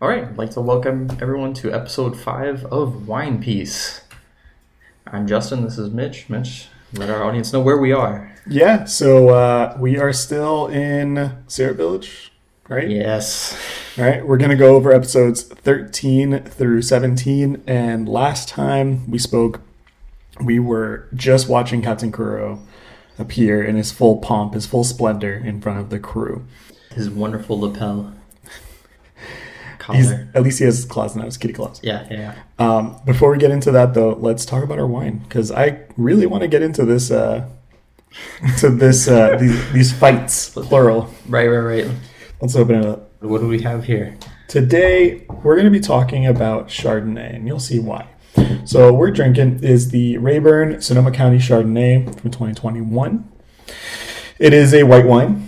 All right, I'd like to welcome everyone to episode 5 of Wine Piece. I'm Justin, this is Mitch. Mitch, let our audience know where we are. Yeah, so we are still in Syrup Village, right? Yes. All right, we're going to go over episodes 13 through 17. And last time we spoke, we were just watching Captain Kuro appear in his full pomp, his full splendor in front of the crew. His wonderful lapel At collar. least he has claws now, his kitty claws. Yeah. Before we get into that, though, let's talk about our wine, because I really want to get into this, these fights, plural. Right. Let's open it up. What do we have here? Today, we're going to be talking about Chardonnay, and you'll see why. So, we're drinking is the Raeburn Sonoma County Chardonnay from 2021. It is a white wine.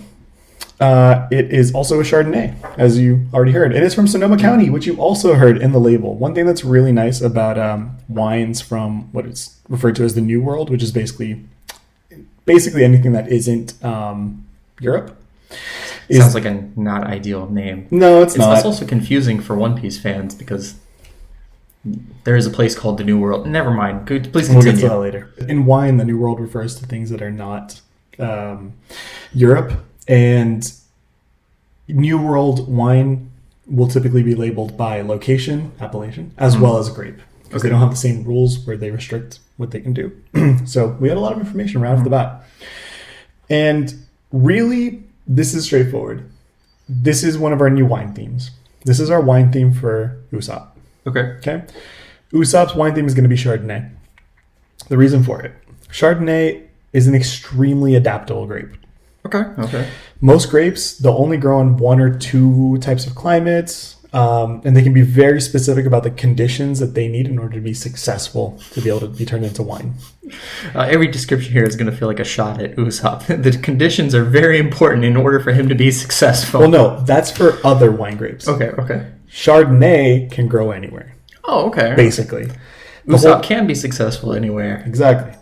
It is also a Chardonnay, as you already heard. It is from Sonoma County, which you also heard in the label. One thing that's really nice about wines from what is referred to as the New World, which is basically anything that isn't Europe. Sounds like a not ideal name. No, it's not. It's also confusing for One Piece fans because there is a place called the New World. Never mind. Please continue. We'll get to that later. In wine, the New World refers to things that are not Europe, and New World wine will typically be labeled by location, appellation, as well as grape, because they don't have the same rules where they restrict what they can do. So we had a lot of information right off the bat. And really, this is straightforward. This is one of our new wine themes. This is our wine theme for Usopp. Okay. Usopp's wine theme is going to be Chardonnay. The reason for it: Chardonnay is an extremely adaptable grape. Okay. Most grapes, they'll only grow in one or two types of climates, and they can be very specific about the conditions that they need in order to be successful to be able to be turned into wine. Every description here is going to feel like a shot at Usopp. The conditions are very important in order for him to be successful. Well, no, that's for other wine grapes. Okay. Chardonnay can grow anywhere. Oh, okay. Basically. Usopp can be successful anywhere. Exactly.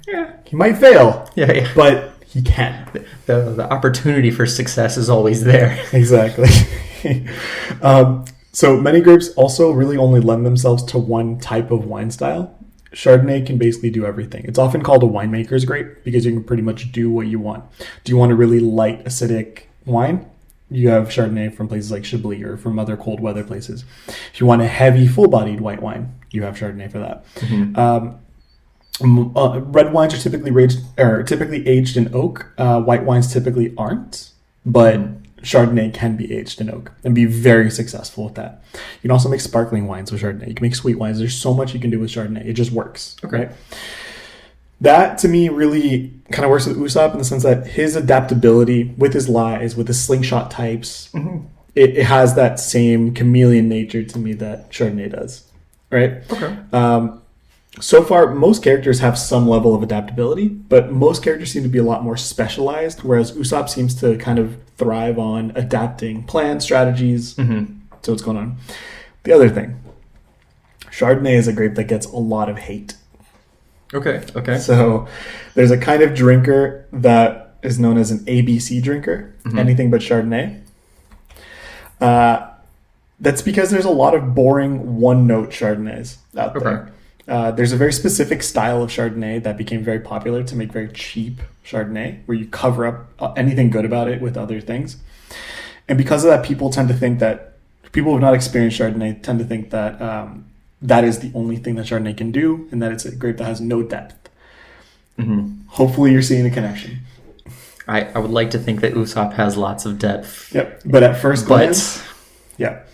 Yeah. He might fail. Yeah. But he can. The opportunity for success is always there. Exactly. So many grapes also really only lend themselves to one type of wine style. Chardonnay can basically do everything. It's often called a winemaker's grape because you can pretty much do what you want. Do you want a really light, acidic wine? You have Chardonnay from places like Chablis or from other cold weather places. If you want a heavy, full-bodied white wine, you have Chardonnay for that. Mm-hmm. Red wines are typically aged in oak. White wines typically aren't, but Chardonnay can be aged in oak and be very successful with that. You can also make sparkling wines with Chardonnay. You can make sweet wines. There's so much you can do with Chardonnay. It just works. Okay. Right? That, to me, really kind of works with Usopp in the sense that his adaptability with his lies, with his slingshot types, it has that same chameleon nature to me that Chardonnay does. Right? Okay. So far, most characters have some level of adaptability, but most characters seem to be a lot more specialized, whereas Usopp seems to kind of thrive on adapting plans, strategies to what's going on. The other thing, Chardonnay is a grape that gets a lot of hate. Okay. So there's a kind of drinker that is known as an ABC drinker, anything but Chardonnay. That's because there's a lot of boring one-note Chardonnays out there. There's a very specific style of Chardonnay that became very popular to make very cheap Chardonnay, where you cover up anything good about it with other things. And because of that, people who have not experienced Chardonnay tend to think that that is the only thing that Chardonnay can do, and that it's a grape that has no depth. Hopefully you're seeing a connection. I would like to think that Usopp has lots of depth. Yep, but at first glance... Yeah.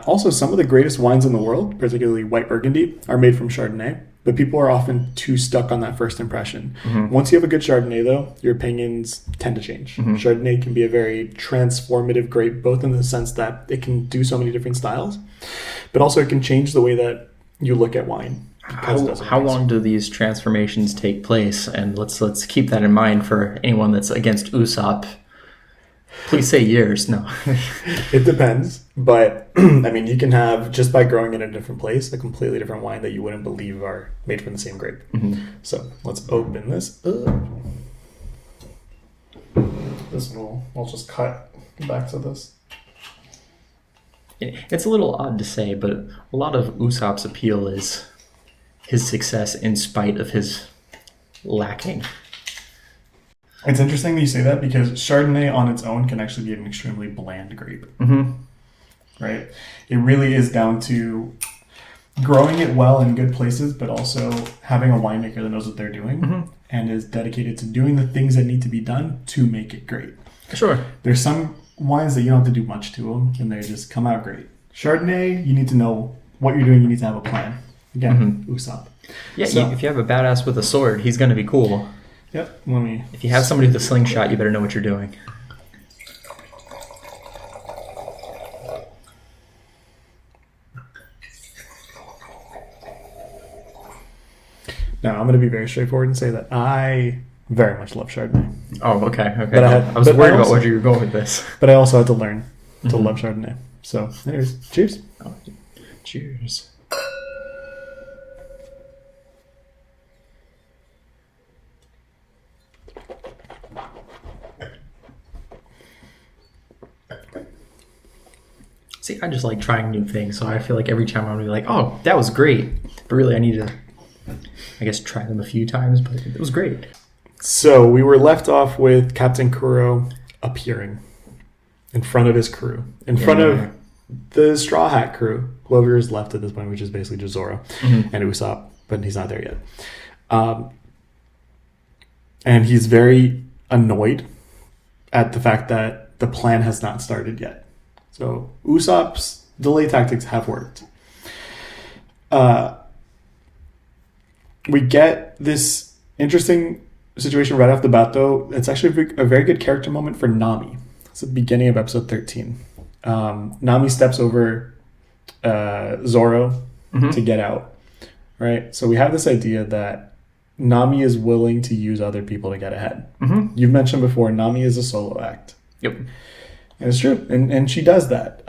Also, some of the greatest wines in the world, particularly white Burgundy, are made from Chardonnay, but people are often too stuck on that first impression. Once you have a good Chardonnay, though, your opinions tend to change. Chardonnay can be a very transformative grape, both in the sense that it can do so many different styles, but also it can change the way that you look at wine. How long do these transformations take place? And let's keep that in mind for anyone that's against Usopp. Please say years. No. It depends. But, I mean, you can have, just by growing in a different place, a completely different wine that you wouldn't believe are made from the same grape. So, let's open this up. This one I'll just cut back to this. It's a little odd to say, but a lot of Usopp's appeal is his success in spite of his lacking. It's interesting that you say that because Chardonnay on its own can actually be an extremely bland grape. Mm-hmm. Right? It really is down to growing it well in good places, but also having a winemaker that knows what they're doing and is dedicated to doing the things that need to be done to make it great. Sure. There's some wines that you don't have to do much to them, and they just come out great. Chardonnay, you need to know what you're doing. You need to have a plan. Again, Usopp. Yeah, if you have a badass with a sword, he's going to be cool. Yep. If you have somebody with a slingshot, you better know what you're doing. Now, I'm going to be very straightforward and say that I very much love Chardonnay. Oh, okay. But I was worried about where you were going with this. But I also had to learn to love Chardonnay. So, anyways, cheers. Oh, cheers. See, I just like trying new things, so I feel like every time I'm going to be like, oh, that was great. But really, I need to, I guess, try them a few times, but it was great. So we were left off with Captain Kuro appearing in front of his crew, in front of the Straw Hat crew, whoever is left at this point, which is basically just Zoro and Usopp, but he's not there yet. And he's very annoyed at the fact that the plan has not started yet. So Usopp's delay tactics have worked. We get this interesting situation right off the bat, though. It's actually a very good character moment for Nami. It's the beginning of episode 13. Nami steps over Zoro to get out, right? So we have this idea that Nami is willing to use other people to get ahead. You've mentioned before, Nami is a solo act. Yep. And it's true. And she does that.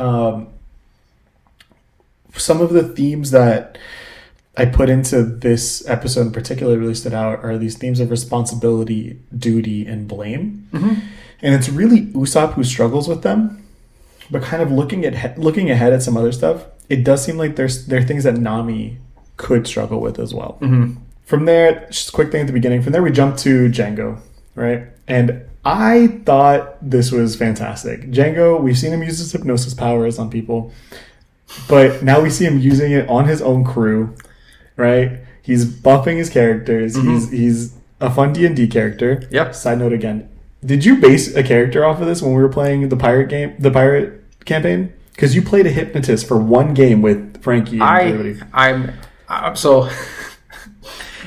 Some of the themes that I put into this episode in particular really stood out are these themes of responsibility, duty, and blame. And it's really Usopp who struggles with them. But kind of looking ahead at some other stuff, it does seem like there are things that Nami could struggle with as well. From there, just a quick thing at the beginning. From there, we jump to Django, right? And I thought this was fantastic. Django, we've seen him use his hypnosis powers on people, but now we see him using it on his own crew, right? He's buffing his characters. He's a fun D&D character. Yep. Side note again, did you base a character off of this when we were playing the pirate campaign? Because you played a hypnotist for one game with Frankie and everybody. I'm so...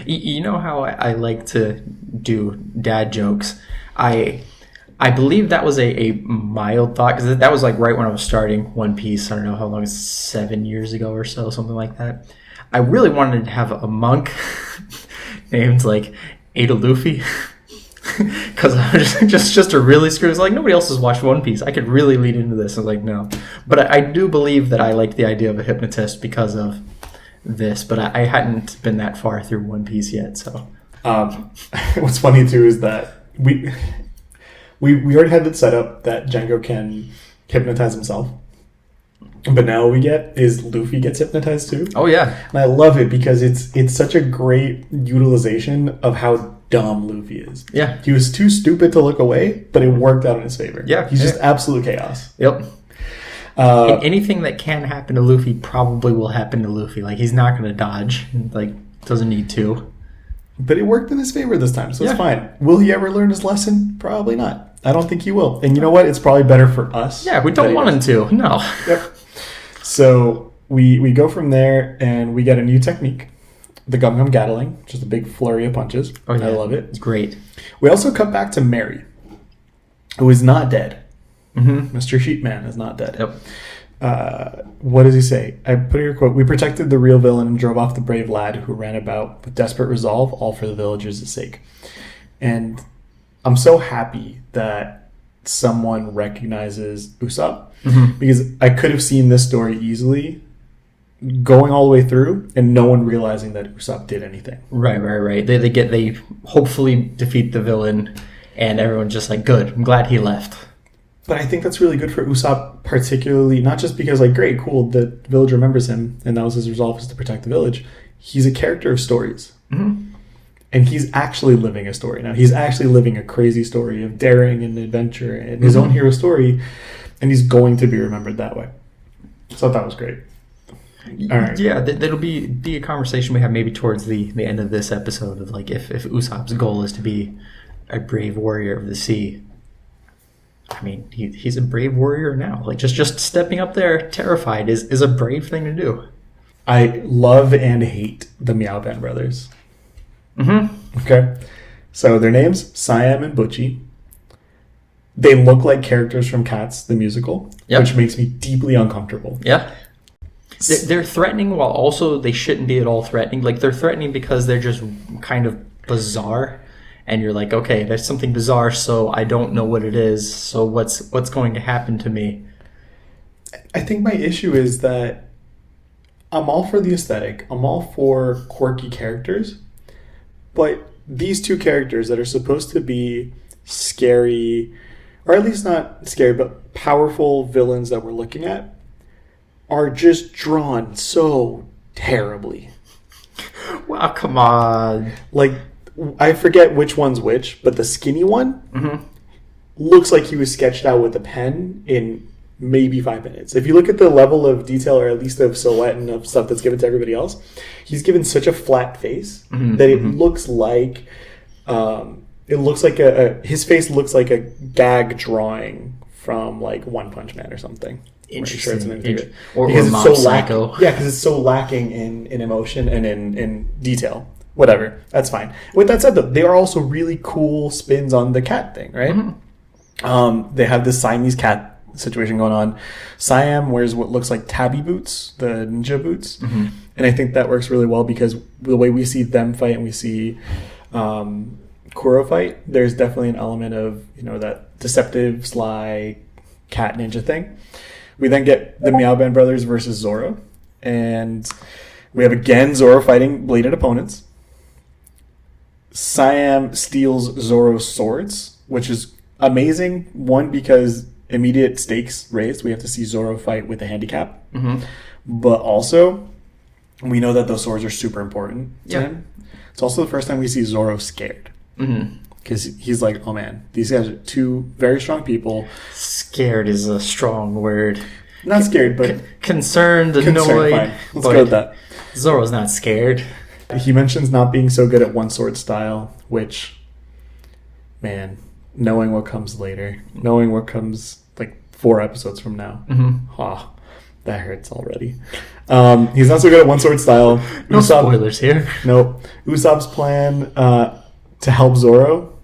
You know how I like to do dad jokes? I believe that was a mild thought, because that was like right when I was starting One Piece. I don't know how long, 7 years ago or so, something like that. I really wanted to have a monk named like Ada Luffy, because I was just to really screw. It's like nobody else has watched One Piece. I could really lead into this. I was like, no, but I do believe that I liked the idea of a hypnotist because of this, but I hadn't been that far through One Piece yet. So what's funny too is that we already had it set up that Django can hypnotize himself, but now what we get is Luffy gets hypnotized too. Oh yeah, and I love it because it's such a great utilization of how dumb Luffy is. Yeah, he was too stupid to look away, but it worked out in his favor. Yeah, he's just absolute chaos. Yep. Anything that can happen to Luffy probably will happen to Luffy. Like, he's not going to dodge. Like, doesn't need to. But it worked in his favor this time, so it's fine. Will he ever learn his lesson? Probably not. I don't think he will. And you know what? It's probably better for us. Yeah, we don't want him to. No. Yep. So we go from there, and we get a new technique. The Gum Gum Gatling, just a big flurry of punches. Oh, yeah. I love it. It's great. We also cut back to Mary, who is not dead. Mr. Sheepman is not dead. Yep. What does he say? I put here a quote: "We protected the real villain and drove off the brave lad who ran about with desperate resolve, all for the villagers' sake." And I'm so happy that someone recognizes Usopp, because I could have seen this story easily going all the way through and no one realizing that Usopp did anything. Right. They hopefully defeat the villain, and everyone's just like, good. I'm glad he left. But I think that's really good for Usopp, particularly, not just because, like, great, cool, the village remembers him, and that was his resolve, is to protect the village. He's a character of stories. Mm-hmm. And he's actually living a story now. He's actually living a crazy story of daring and adventure and his own hero story, and he's going to be remembered that way. So that was great. All right. Yeah, that'll be a conversation we have maybe towards the end of this episode of, like, if Usopp's goal is to be a brave warrior of the sea. I mean, he's a brave warrior now. Like, just stepping up there terrified is a brave thing to do. I love and hate the Meow Band brothers. Mm-hmm. Okay. So their names, Siam and Butchie. They look like characters from Cats, the musical, which makes me deeply uncomfortable. Yeah. They're threatening while also they shouldn't be at all threatening. Like, they're threatening because they're just kind of bizarre. And you're like, okay, there's something bizarre, so I don't know what it is. So what's going to happen to me? I think my issue is that I'm all for the aesthetic. I'm all for quirky characters. But these two characters that are supposed to be scary, or at least not scary, but powerful villains that we're looking at, are just drawn so terribly. Wow, come on. Like, I forget which one's which, but the skinny one looks like he was sketched out with a pen in maybe 5 minutes. If you look at the level of detail, or at least of silhouette and of stuff that's given to everybody else, he's given such a flat face that it looks like his face looks like a gag drawing from, like, One Punch Man or something. Interesting. Sure or because Mob Psycho. Yeah, because it's so lacking in emotion and in detail. Whatever, that's fine. With that said, though, they are also really cool spins on the cat thing, right? They have this Siamese cat situation going on. Siam wears what looks like tabby boots, the ninja boots, and I think that works really well because the way we see them fight and we see Kuro fight, there's definitely an element of, you know, that deceptive, sly cat ninja thing. We then get the Meow Band brothers versus Zoro, and we have again Zoro fighting bladed opponents. Siam steals Zoro's swords, which is amazing. One, because immediate stakes raised. We have to see Zoro fight with a handicap. But also, we know that those swords are super important to him. It's also the first time we see Zoro scared. Because he's like, oh man, these guys are two very strong people. Scared is a strong word. Not scared, but... Concerned, annoyed. Fine. Let's go with that. Zoro's not scared. He mentions not being so good at one sword style, which, man, knowing what comes later, knowing what comes like 4 episodes from now, that hurts already. He's not so good at one sword style. No spoilers here. Nope. Usopp's plan to help Zoro,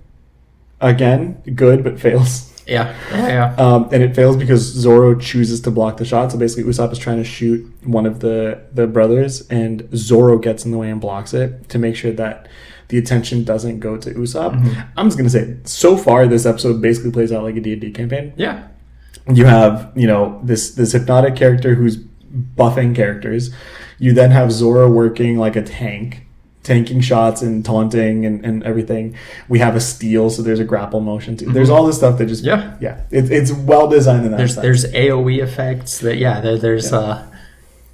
again, good, but fails. Yeah. And it fails because Zoro chooses to block the shot. So basically, Usopp is trying to shoot one of the brothers, and Zoro gets in the way and blocks it to make sure that the attention doesn't go to Usopp. I'm just going to say, so far, this episode basically plays out like a D&D campaign. Yeah. You have, you know, this hypnotic character who's buffing characters. You then have Zoro working like a tanking shots and taunting and everything. We have a steal, so there's a grapple motion too. There's all this stuff that just it's well designed in that sense. There's AoE effects that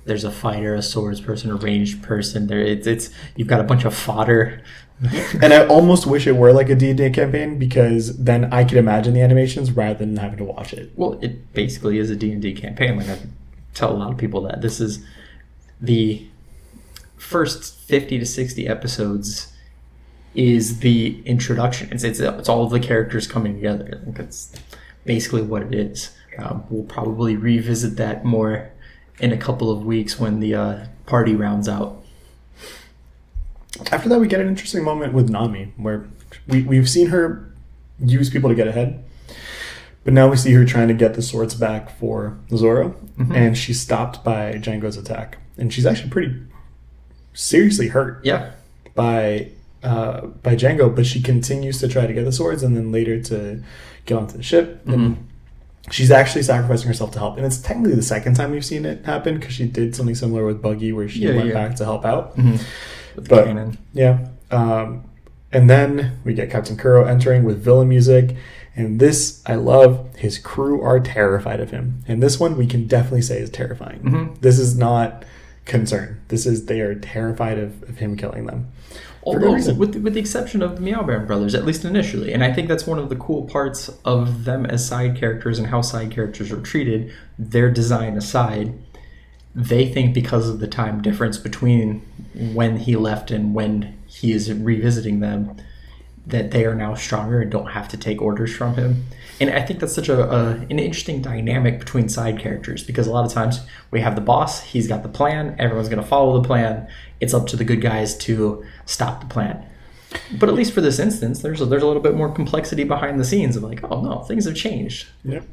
there's a fighter, a swords person, a ranged person. It's you've got a bunch of fodder. And I almost wish it were like a D&D campaign, because then I could imagine the animations rather than having to watch it. Well, it basically is a D&D campaign. Like, I tell a lot of people that this is the first 50 to 60 episodes is the introduction. It's all of the characters coming together. I think that's basically what it is. We'll probably revisit that more in a couple of weeks when the party rounds out. After that, we get an interesting moment with Nami, where we've seen her use people to get ahead, but now we see her trying to get the swords back for Zoro, and she's stopped by Django's attack, and she's actually pretty seriously hurt by Django, but she continues to try to get the swords, and then later to get onto the ship, and she's actually sacrificing herself to help. And it's technically the second time we've seen it happen, because she did something similar with Buggy, where she went back to help out. With the cannon. And then we get Captain Kuro entering with villain music, And this, I love, his crew are terrified of him. And this one we can definitely say is terrifying. Mm-hmm. This is not concern. They are terrified of him killing them. Although, with the exception of the Meowband brothers, at least initially. And I think that's one of the cool parts of them as side characters and how side characters are treated, their design aside. They think because of the time difference between when he left and when he is revisiting them, that they are now stronger and don't have to take orders from him. And I think that's such an interesting dynamic between side characters, because a lot of times we have the boss, he's got the plan, everyone's going to follow the plan. It's up to the good guys to stop the plan. But at least for this instance, there's a little bit more complexity behind the scenes of like, oh no, things have changed. Yep.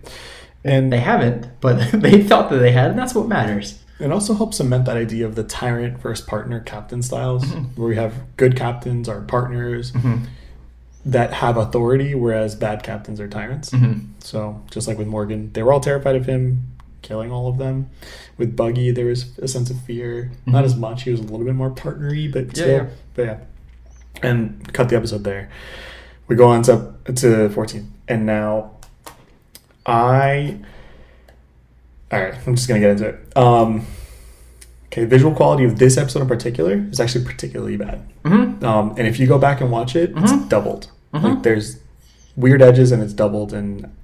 And they haven't, but they thought that they had, and that's what matters. It also helps cement that idea of the tyrant versus partner captain styles, where we have good captains are partners that have authority, whereas bad captains are tyrants. So just like with Morgan, they were all terrified of him killing all of them. With Buggy, there was a sense of fear. Not as much. He was a little bit more partnery, but still. Yeah. But yeah. And cut the episode there. We go on to 14. And now all right, I'm just going to get into it. Okay, visual quality of this episode in particular is actually particularly bad. And if you go back and watch it, it's doubled. Like there's weird edges and it's doubled, and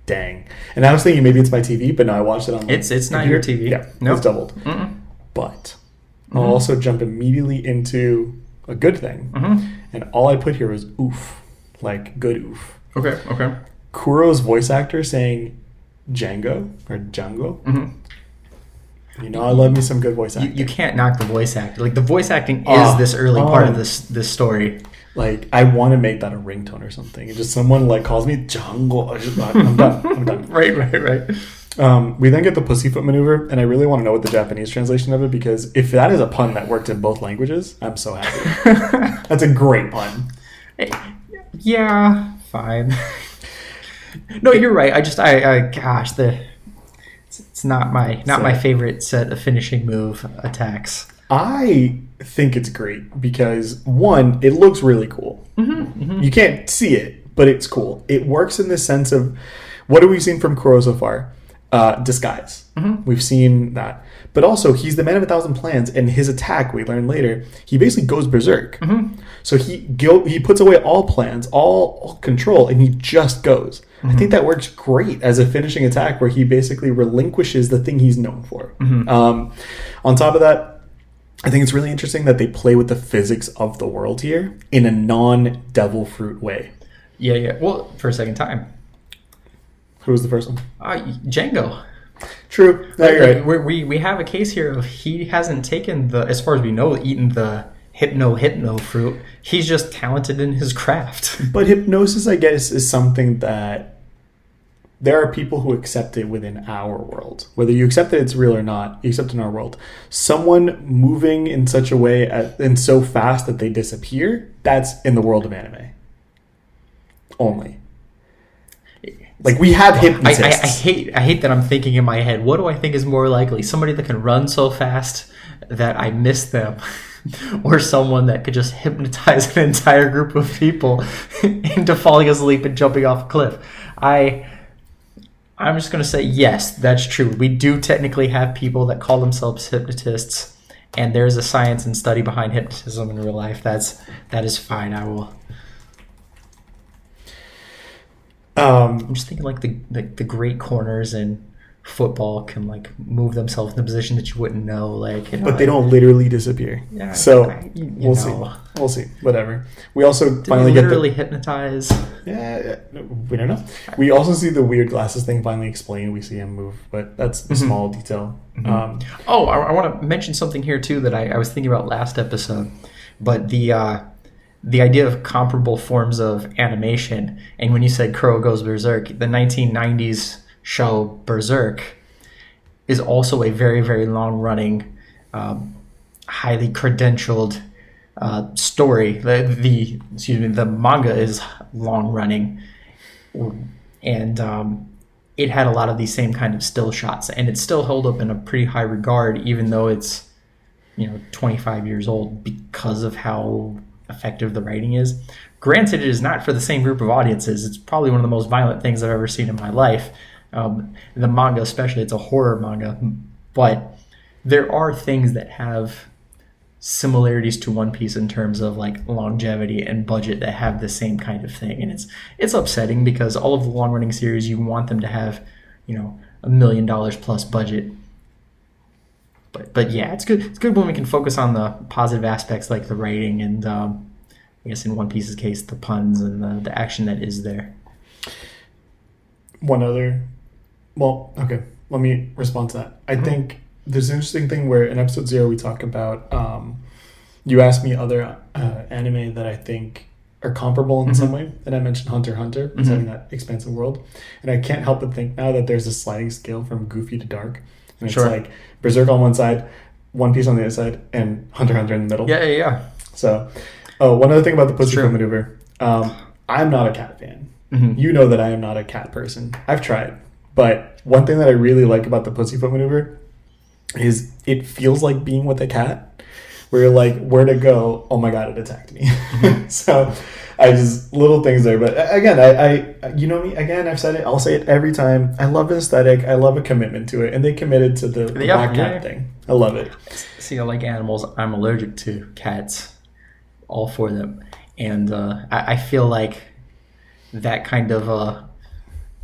dang. And I was thinking maybe it's my TV, but no, I watched it on It's not your TV. Yeah, it's doubled. But I'll also jump immediately into a good thing. And all I put here was oof. Like good oof. Okay. Kuro's voice actor saying Django or Django. You know, I love me some good voice acting. You can't knock the voice acting. Like the voice acting is this early part of this story. Like I want to make that a ringtone or something. Just someone like calls me Django. I'm done. Right. We then get the pussyfoot maneuver, and I really want to know what the Japanese translation of it, because if that is a pun that worked in both languages, I'm so happy. That's a great pun. Yeah, fine. No, you're right. It's not my favorite set of finishing move attacks. I think it's great because one, it looks really cool. You can't see it, but it's cool. It works in the sense of what have we seen from Kuro so far? Disguise. We've seen that, but also he's the man of 1,000 plans, and his attack we learn later. He basically goes berserk. So he puts away all plans, all control, and he just goes. I think that works great as a finishing attack where he basically relinquishes the thing he's known for. On top of that, I think it's really interesting that they play with the physics of the world here in a non-devil fruit way. Yeah. Well, for a second time. Who was the first one? Django. True. No, you're right. We have a case here of he hasn't taken as far as we know, eaten the hypno fruit. He's just talented in his craft. But hypnosis, I guess, is something that there are people who accept it within our world. Whether you accept that it's real or not, you accept it in our world. Someone moving in such a way and so fast that they disappear, that's in the world of anime. Only. Like we have hypnotists. I hate that I'm thinking in my head, what do I think is more likely? Somebody that can run so fast that I miss them, or someone that could just hypnotize an entire group of people into falling asleep and jumping off a cliff. I'm just going to say yes, that's true. We do technically have people that call themselves hypnotists, and there's a science and study behind hypnotism in real life. That is fine. I will. I'm just thinking like the great corners in football can like move themselves in a position that you wouldn't know, like. But they don't literally disappear. Yeah. So we'll see. We'll see. Whatever. We also finally literally hypnotize. Yeah, we don't know. We also see the weird glasses thing finally explained. We see him move, but that's a small detail. I want to mention something here too that I was thinking about last episode, but the idea of comparable forms of animation, and when you said Kuro goes berserk, the 1990s show Berserk is also a very, very long-running, highly credentialed story. The manga is long-running, and it had a lot of these same kind of still shots, and it's still held up in a pretty high regard, even though it's 25 years old, because of how effective the writing is. Granted, it is not for the same group of audiences. It's probably one of the most violent things I've ever seen in my life. The manga, especially, it's a horror manga, but there are things that have similarities to One Piece in terms of like longevity and budget that have the same kind of thing, and it's upsetting because all of the long running series you want them to have, $1 million plus budget. But yeah, it's good. It's good when we can focus on the positive aspects like the writing and I guess in One Piece's case the puns and the action that is there. Okay, let me respond to that. I think there's an interesting thing where in episode 0 we talk about, you asked me other anime that I think are comparable in some way, and I mentioned Hunter x Hunter as having that expansive world, and I can't help but think now that there's a sliding scale from goofy to dark, and it's like Berserk on one side, One Piece on the other side, and Hunter x Hunter in the middle. Yeah. So, one other thing about the Pussyfoot maneuver, I'm not a cat fan. You know that I am not a cat person. I've tried, but one thing that I really like about the Pussyfoot maneuver is it feels like being with a cat where you're like, where to go? Oh my God, it attacked me. So I just, little things there. But again, I you know me, again, I've said it, I'll say it every time. I love an aesthetic. I love a commitment to it. And they committed to the black cat thing. I love it. See, I like animals. I'm allergic to cats. All for them. And I feel like that kind of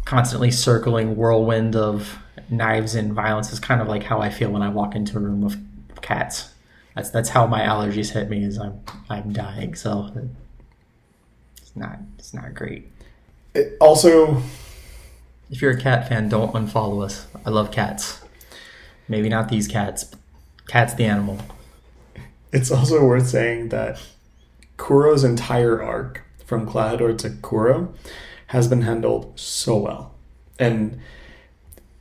constantly circling whirlwind of knives and violence is kind of like how I feel when I walk into a room of cats. That's how my allergies hit me, is I'm dying. So it's not great. Also, if you're a cat fan, don't unfollow us. I love cats. Maybe not these cats, but cat's the animal. It's also worth saying that Kuro's entire arc from Clannad to Kuro has been handled so well, and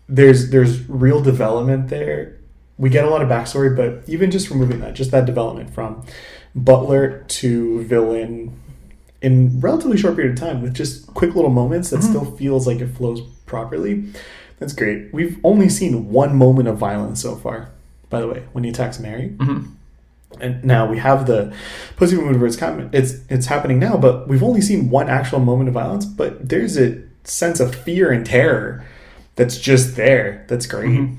there's real development there. We get a lot of backstory, but even just removing that, just that development from butler to villain in relatively short period of time with just quick little moments that still feels like it flows properly. That's great. We've only seen one moment of violence so far, by the way, when he attacks Mary. And now we have the Pussyfoot maneuver. It's happening now, but we've only seen one actual moment of violence. But there's a sense of fear and terror that's just there. That's great.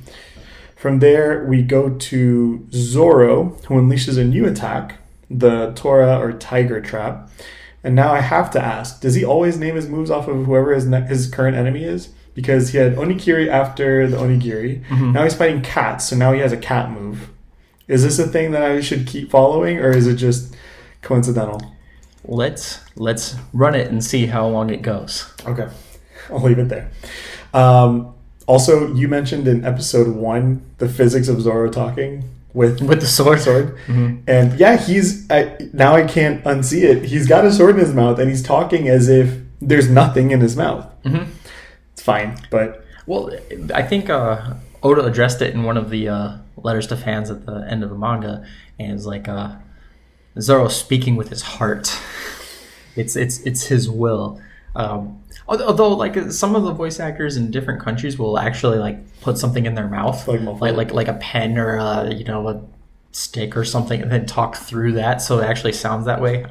From there, we go to Zoro, who unleashes a new attack, the Tora or Tiger Trap. And now I have to ask, does he always name his moves off of whoever his current enemy is? Because he had Onikiri after the Onigiri. Now he's fighting cats, so now he has a cat move. Is this a thing that I should keep following, or is it just coincidental? Let's run it and see how long it goes. Okay, I'll leave it there. Also, you mentioned in episode 1 the physics of Zoro talking with the sword. And yeah, now I can't unsee it. He's got a sword in his mouth and he's talking as if there's nothing in his mouth. It's fine, but I think Oda addressed it in one of the letters to fans at the end of the manga, and it's like Zoro speaking with his heart. It's his will. Although, like, some of the voice actors in different countries will actually like put something in their mouth, like a pen or a stick or something, and then talk through that, so it actually sounds that way.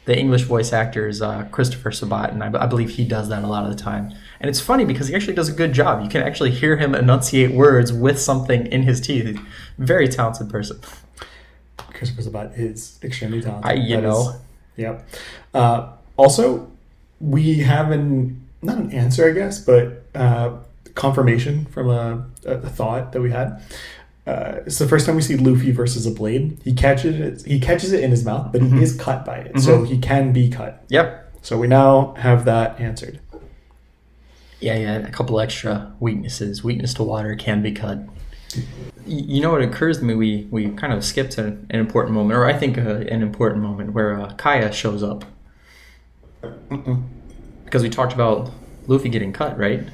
The English voice actor is Christopher Sabat, and I believe he does that a lot of the time. And it's funny because he actually does a good job. You can actually hear him enunciate words with something in his teeth. He's a very talented person. Christopher Sabat is extremely talented. Yep. Also, we have not an answer, I guess, but confirmation from a thought that we had. It's the first time we see Luffy versus a blade. He catches it in his mouth, but he is cut by it, so he can be cut. Yep. So we now have that answered. Yeah, a couple extra weaknesses. Weakness to water, can be cut. You know what occurs to me? We kind of skipped an important moment, or I think an important moment where Kaya shows up. Because we talked about Luffy getting cut, right?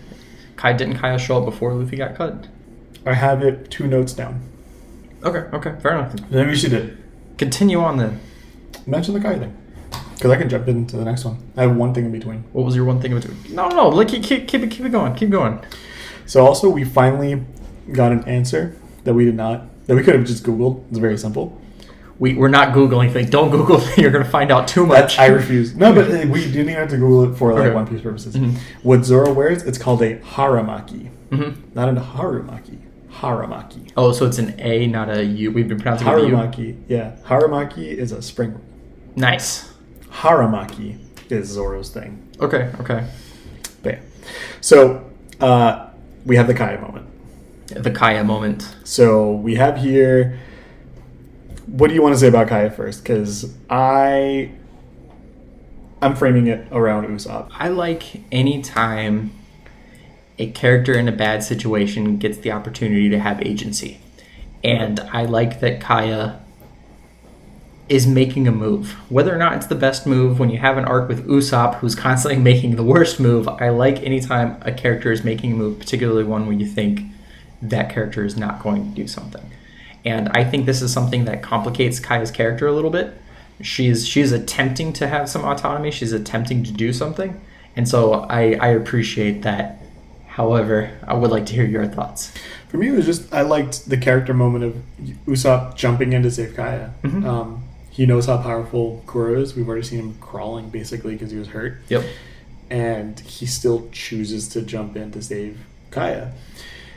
Didn't Kaya show up before Luffy got cut? I have it 2 notes down. Okay, fair enough. Maybe she did. Continue on then. Mention the Kaya thing. Because I can jump into the next one. I have one thing in between. What was your one thing in between? No. Keep it going. Keep going. So also, we finally got an answer that we could have just Googled. It's very simple. we're not Googling things. Don't Google things. You're going to find out too much. I refuse. No, but we didn't even have to Google it for like Okay. One Piece purposes. What Zoro wears, it's called a haramaki. Not a harumaki. Haramaki. Oh, so it's an A, not a U. We've been pronouncing it with U. Haramaki. Yeah. Haramaki is a spring roll. Nice. Haramaki is Zoro's thing. Okay. But yeah. So we have the Kaya moment. The Kaya moment. So we have here. What do you want to say about Kaya first? Because I'm framing it around Usopp. I like any time a character in a bad situation gets the opportunity to have agency. And I like that Kaya is making a move. Whether or not it's the best move, when you have an arc with Usopp who's constantly making the worst move, I like anytime a character is making a move, particularly one where you think that character is not going to do something. And I think this is something that complicates Kaya's character a little bit. She's attempting to have some autonomy. She's attempting to do something. And so I appreciate that. However, I would like to hear your thoughts. For me, it was just, I liked the character moment of Usopp jumping in to save Kaya. He knows how powerful Kuro is. We've already seen him crawling, basically, because he was hurt. Yep. And he still chooses to jump in to save Kaya.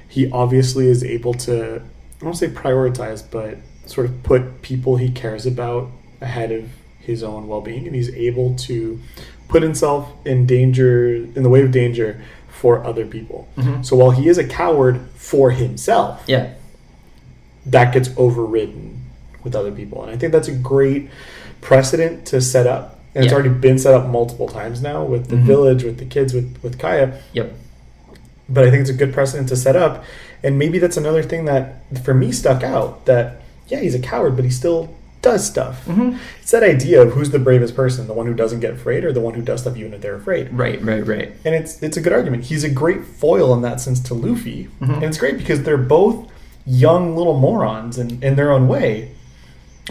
He obviously is able to, I don't want to say prioritize, but sort of put people he cares about ahead of his own well-being. And he's able to put himself in danger, in the way of danger, for other people. So while he is a coward for himself, that gets overridden with other people. And I think that's a great precedent to set up. And it's already been set up multiple times now with the village, with the kids, with Kaya. But I think it's a good precedent to set up. And maybe that's another thing that, for me, stuck out. That, yeah, he's a coward, but he still does stuff. It's that idea of who's the bravest person, the one who doesn't get afraid or the one who does stuff even if they're afraid. Right. And it's a good argument. He's a great foil in that sense to Luffy. And it's great because they're both young little morons in their own way,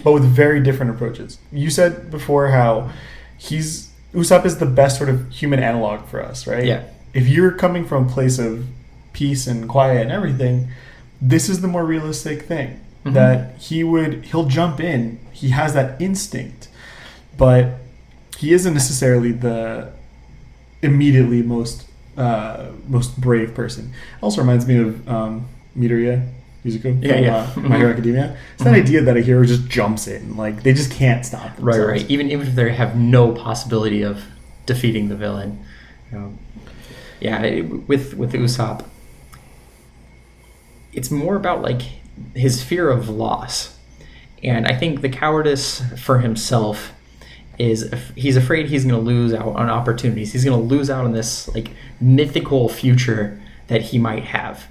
but with very different approaches. You said before how Usopp is the best sort of human analog for us, right? Yeah. If you're coming from a place of peace and quiet and everything, this is the more realistic thing. That he'll jump in. He has that instinct, but he isn't necessarily the immediately most brave person. Also reminds me of Midoriya Izuku from My Hero Academia. It's that idea that a hero just jumps in, like they just can't stop themselves. Right. Even if they have no possibility of defeating the villain. With Usopp, it's more about like his fear of loss. And I think the cowardice for himself is he's afraid he's going to lose out on opportunities. He's going to lose out on this like mythical future that he might have.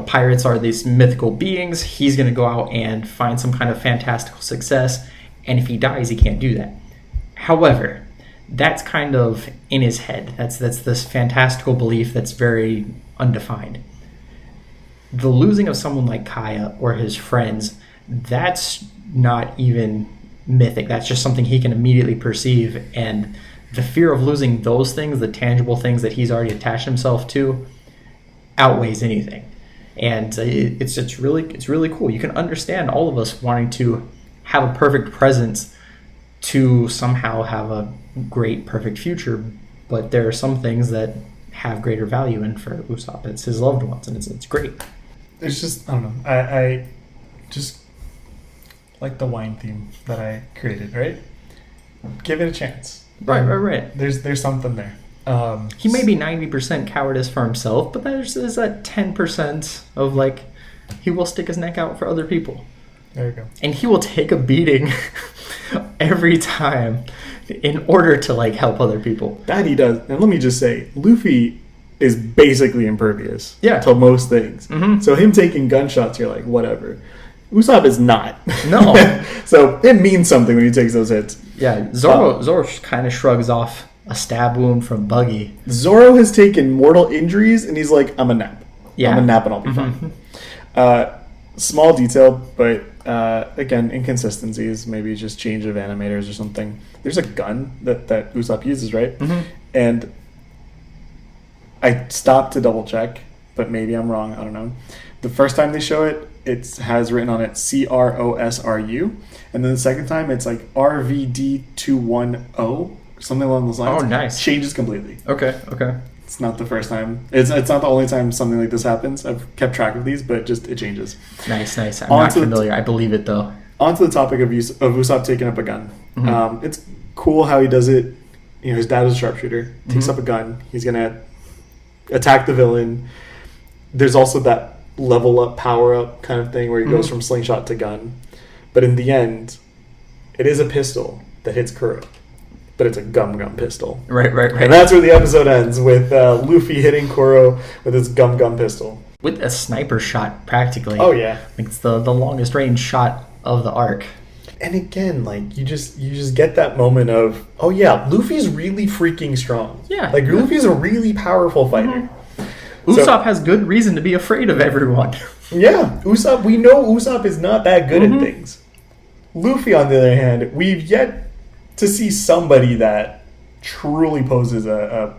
Pirates are these mythical beings. He's going to go out and find some kind of fantastical success. And if he dies, he can't do that. However, that's kind of in his head. That's this fantastical belief that's very undefined. The losing of someone like Kaya or his friends, that's not even mythic. That's just something he can immediately perceive. And the fear of losing those things, the tangible things that he's already attached himself to, outweighs anything. And it's really cool. You can understand all of us wanting to have a perfect present to somehow have a great, perfect future. But there are some things that have greater value. And for Usopp, it's his loved ones. And it's great. It's just, I don't know. I just like the wine theme that I created, right? Give it a chance. Right. There's something there. He may be 90% cowardice for himself, but there's that 10% of like, he will stick his neck out for other people. There you go. And he will take a beating every time in order to like help other people. That he does. And let me just say, Luffy is basically impervious to most things. So him taking gunshots, you're like, whatever. Usopp is not. No. So it means something when he takes those hits. Yeah, Zoro kind of shrugs off a stab wound from Buggy. Zoro has taken mortal injuries, and he's like, I'm a nap. Yeah. I'm a nap and I'll be fine. Small detail, but again, inconsistencies. Maybe just change of animators or something. There's a gun that Usopp uses, right? And I stopped to double check, but maybe I'm wrong. I don't know. The first time they show it, it has written on it CROSRU, and then the second time it's like RVD210, something along those lines. Oh, nice. Changes completely. Okay. It's not the first time. It's not the only time something like this happens. I've kept track of these, but just it changes. Nice. I'm not familiar. I believe it though. On to the topic of Usopp taking up a gun. Mm-hmm. It's cool how he does it. You know, his dad is a sharpshooter. Takes up a gun. He's gonna attack the villain. There's also that level up, power up kind of thing where he goes from slingshot to gun. But in the end, it is a pistol that hits Kuro. But it's a gum pistol. Right. And that's where the episode ends, with Luffy hitting Kuro with his gum pistol. With a sniper shot, practically. Oh, yeah. Like it's the longest range shot of the arc. And again, like, you just get that moment of, oh, yeah, Luffy's really freaking strong. Yeah. Like, Luffy's a really powerful fighter. Usopp has good reason to be afraid of everyone. Yeah, Usopp, we know Usopp is not that good at things. Luffy, on the other hand, we've yet to see somebody that truly poses an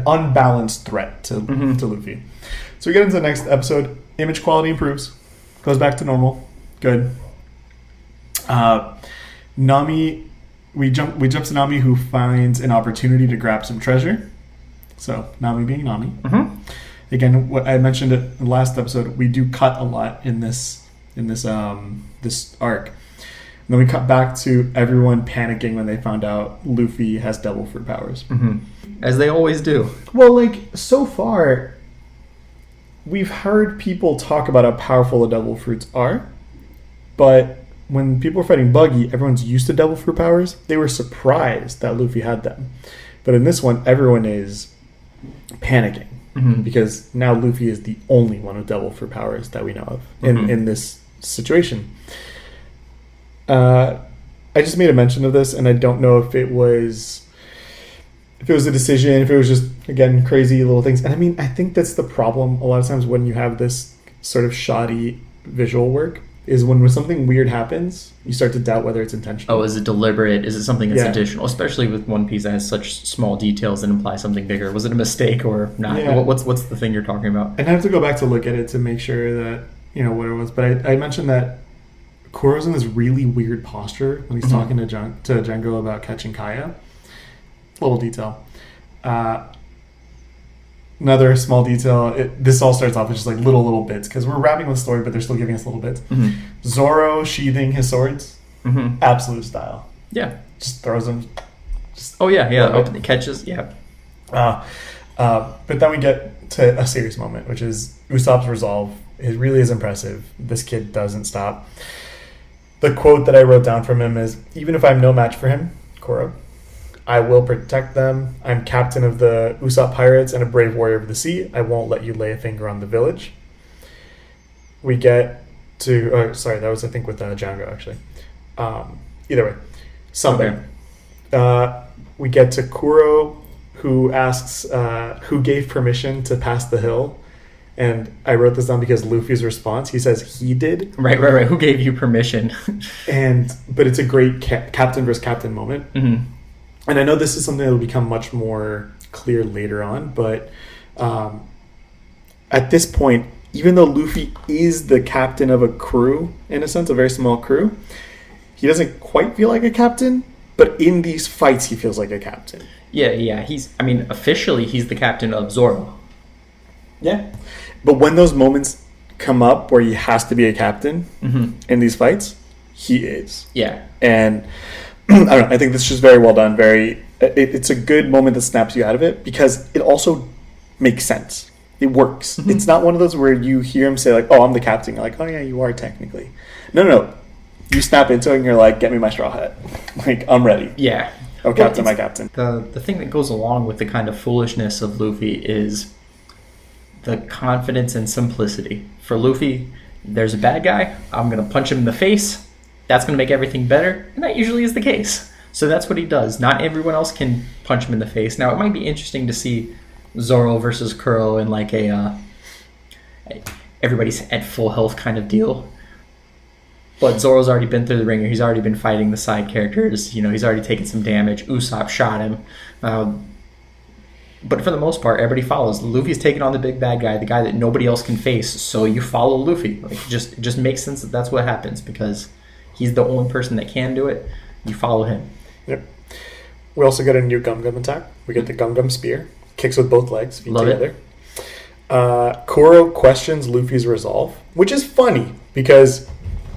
unbalanced threat to Luffy. So we get into the next episode. Image quality improves, goes back to normal. Good. Nami, we jump to Nami, who finds an opportunity to grab some treasure. So Nami being Nami. Again, what I mentioned in the last episode, we do cut a lot in this arc. And then we cut back to everyone panicking when they found out Luffy has devil fruit powers. As they always do. Well, like, so far, we've heard people talk about how powerful the devil fruits are, but when people were fighting Buggy, everyone's used to devil fruit powers. They were surprised that Luffy had them. But in this one, everyone is panicking because now Luffy is the only one with devil fruit powers that we know of in this situation. I just made a mention of this, and I don't know if it was a decision, if it was just, again, crazy little things. And I mean, I think that's the problem a lot of times when you have this sort of shoddy visual work, is when something weird happens, you start to doubt whether it's intentional. Oh, is it deliberate? Is it something that's additional? Especially with One Piece that has such small details that imply something bigger. Was it a mistake or not? Yeah. What's the thing you're talking about? And I have to go back to look at it to make sure that, what it was. But I mentioned that Kuro's in this really weird posture when he's talking to Django about catching Kaya. Little detail. Another small detail. This all starts off with just like little bits because we're wrapping the story, but they're still giving us little bits. Zoro sheathing his swords, absolute style. Yeah, just throws them. Open the catches. Yeah. But then we get to a serious moment, which is Usopp's resolve. It really is impressive. This kid doesn't stop. The quote that I wrote down from him is, "Even if I'm no match for him, Kuro, I will protect them. I'm captain of the Usopp Pirates and a brave warrior of the sea. I won't let you lay a finger on the village." We get to... that was, I think, with Django, actually. Either way. Something. Okay. We get to Kuro, who asks who gave permission to pass the hill. And I wrote this down because Luffy's response, he says he did. Right. Who gave you permission? But it's a great captain versus captain moment. And I know this is something that will become much more clear later on, but at this point, even though Luffy is the captain of a crew, in a sense, a very small crew, he doesn't quite feel like a captain, but in these fights, he feels like a captain. Yeah. Officially, he's the captain of Zoro. Yeah. But when those moments come up where he has to be a captain in these fights, he is. Yeah. And I don't know, I think this is just very well done. It's a good moment that snaps you out of it because it also makes sense. It works. It's not one of those where you hear him say like, "Oh, I'm the captain." You're like, "Oh yeah, you are technically." No. You snap into it and you're like, "Get me my straw hat." Like, I'm ready. Yeah. Oh, captain, my captain. The thing that goes along with the kind of foolishness of Luffy is the confidence and simplicity. For Luffy, there's a bad guy. I'm going to punch him in the face. That's going to make everything better. And that usually is the case. So that's what he does. Not everyone else can punch him in the face. Now, it might be interesting to see Zoro versus Kuro in like everybody's at full health kind of deal. But Zoro's already been through the ringer. He's already been fighting the side characters. He's already taken some damage. Usopp shot him. But for the most part, everybody follows. Luffy's taking on the big bad guy, the guy that nobody else can face. So you follow Luffy. Like, it just makes sense that that's what happens because he's the only person that can do it. You follow him. Yep. We also get a new Gum Gum attack. We get the Gum Gum Spear. Kicks with both legs. Feet Love together. Kuro questions Luffy's resolve, which is funny because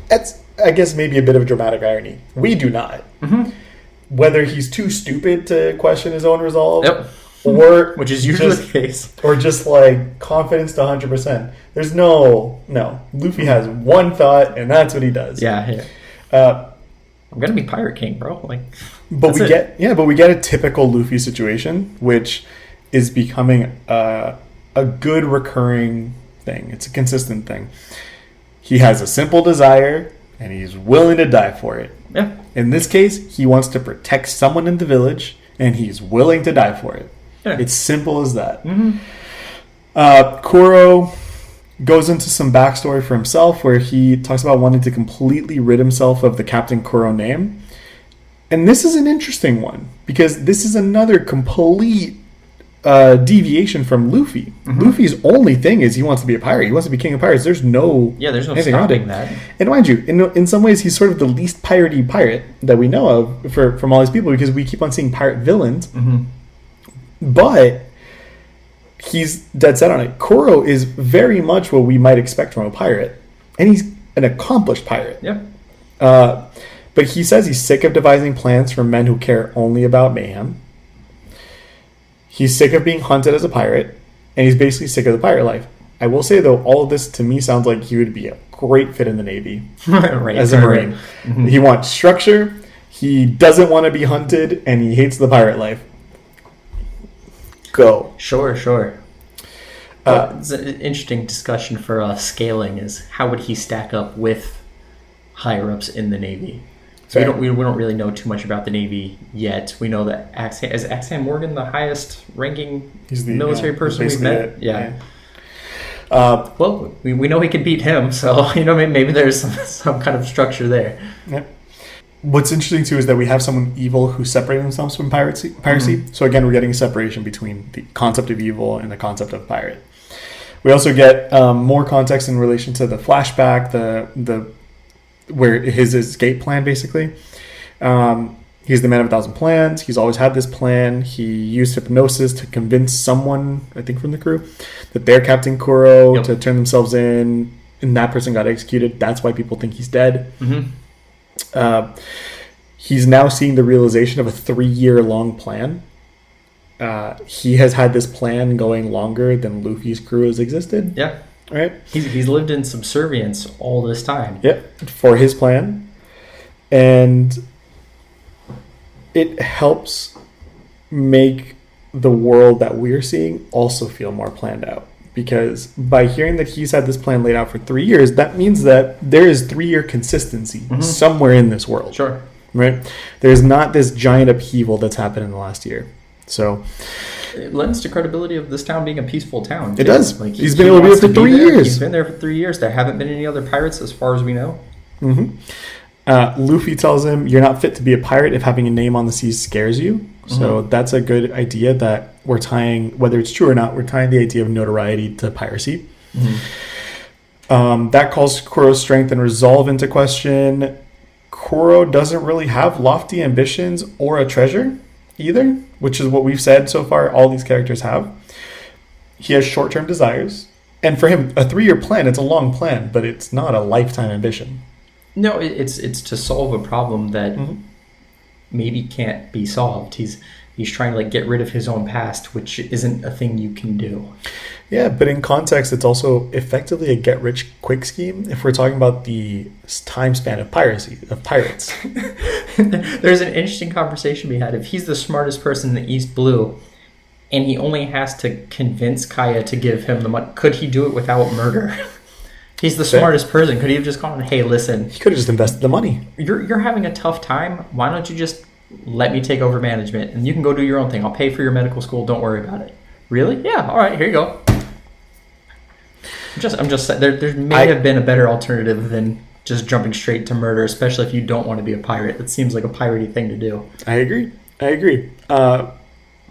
that's, I guess, maybe a bit of dramatic irony. We do not. Mm-hmm. Whether he's too stupid to question his own resolve. Yep. Or which is usually the case. Or just like confidence to 100%. There's no. Luffy has one thought, and that's what he does. Yeah. I'm gonna be Pirate King, bro. Like, but we get a typical Luffy situation, which is becoming a good recurring thing. It's a consistent thing. He has a simple desire, and he's willing to die for it. Yeah. In this case, he wants to protect someone in the village, and he's willing to die for it. Yeah. It's simple as that. Mm-hmm. Kuro goes into some backstory for himself where he talks about wanting to completely rid himself of the Captain Kuro name. And this is an interesting one because this is another complete deviation from Luffy. Mm-hmm. Luffy's only thing is he wants to be a pirate. He wants to be king of pirates. There's no stopping that. And mind you, in some ways, he's sort of the least piratey pirate that we know of from all these people because we keep on seeing pirate villains. Mm-hmm. But he's dead set on it. Kuro is very much what we might expect from a pirate. And he's an accomplished pirate. Yep. But he says he's sick of devising plans for men who care only about mayhem. He's sick of being hunted as a pirate. And he's basically sick of the pirate life. I will say, though, all of this to me sounds like he would be a great fit in the Navy as a Marine. Mm-hmm. He wants structure. He doesn't want to be hunted. And he hates the pirate life. Go. Sure. It's an interesting discussion for scaling is how would he stack up with higher ups in the Navy? So we don't really know too much about the Navy yet. We know that is Axan Morgan the highest ranking military person we've met? Yeah. Well, we know he could beat him, so maybe there's some kind of structure there. Yep. What's interesting, too, is that we have someone evil who separated themselves from piracy. Mm-hmm. So, again, we're getting a separation between the concept of evil and the concept of pirate. We also get more context in relation to the flashback, where his escape plan, basically. He's the man of 1,000 plans. He's always had this plan. He used hypnosis to convince someone, I think from the crew, that they're Captain Kuro to turn themselves in, and that person got executed. That's why people think he's dead. Mm-hmm. He's now seeing the realization of a 3-year long plan. He has had this plan going longer than Luffy's crew has existed. Yeah. Right? He's lived in subservience all this time. Yep. For his plan. And it helps make the world that we're seeing also feel more planned out. Because by hearing that he's had this plan laid out for 3 years, that means that there is 3-year consistency somewhere in this world. Sure. Right? There's not this giant upheaval that's happened in the last year. So it lends to credibility of this town being a peaceful town. It does. Like, he's been able to be there for 3 years. He's been there for 3 years. There haven't been any other pirates as far as we know. Mm-hmm. Luffy tells him, you're not fit to be a pirate if having a name on the seas scares you. So that's a good idea that we're tying, whether it's true or not, we're tying the idea of notoriety to piracy. Mm-hmm. That calls Kuro's strength and resolve into question. Kuro doesn't really have lofty ambitions or a treasure either, which is what we've said so far all these characters have. He has short-term desires. And for him, a 3-year plan, it's a long plan, but it's not a lifetime ambition. No, it's to solve a problem that maybe can't be solved. He's trying to get rid of his own past, which isn't a thing you can do. Yeah, but in context, it's also effectively a get-rich-quick scheme if we're talking about the time span of pirates. There's an interesting conversation we had. If he's the smartest person in the East Blue, and he only has to convince Kaya to give him the money, could he do it without murder? He's the smartest person. Could he have just gone, hey, listen. He could have just invested the money. You're having a tough time. Why don't you just let me take over management, and you can go do your own thing. I'll pay for your medical school. Don't worry about it. Really? Yeah. All right. Here you go. I'm just saying, there may have been a better alternative than just jumping straight to murder, especially if you don't want to be a pirate. It seems like a piratey thing to do. I agree.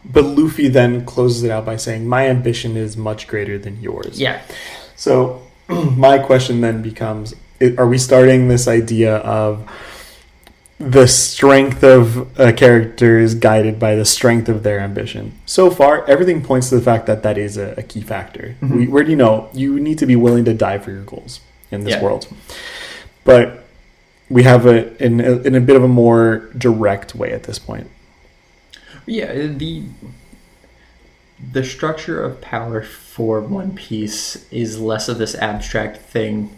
But Luffy then closes it out by saying, my ambition is much greater than yours. Yeah. So my question then becomes, are we starting this idea of the strength of a character is guided by the strength of their ambition? So far, everything points to the fact that that is a key factor. Mm-hmm. Where do you know? You need to be willing to die for your goals in this world. But we have it in a bit of a more direct way at this point. Yeah, the structure of power for One Piece is less of this abstract thing.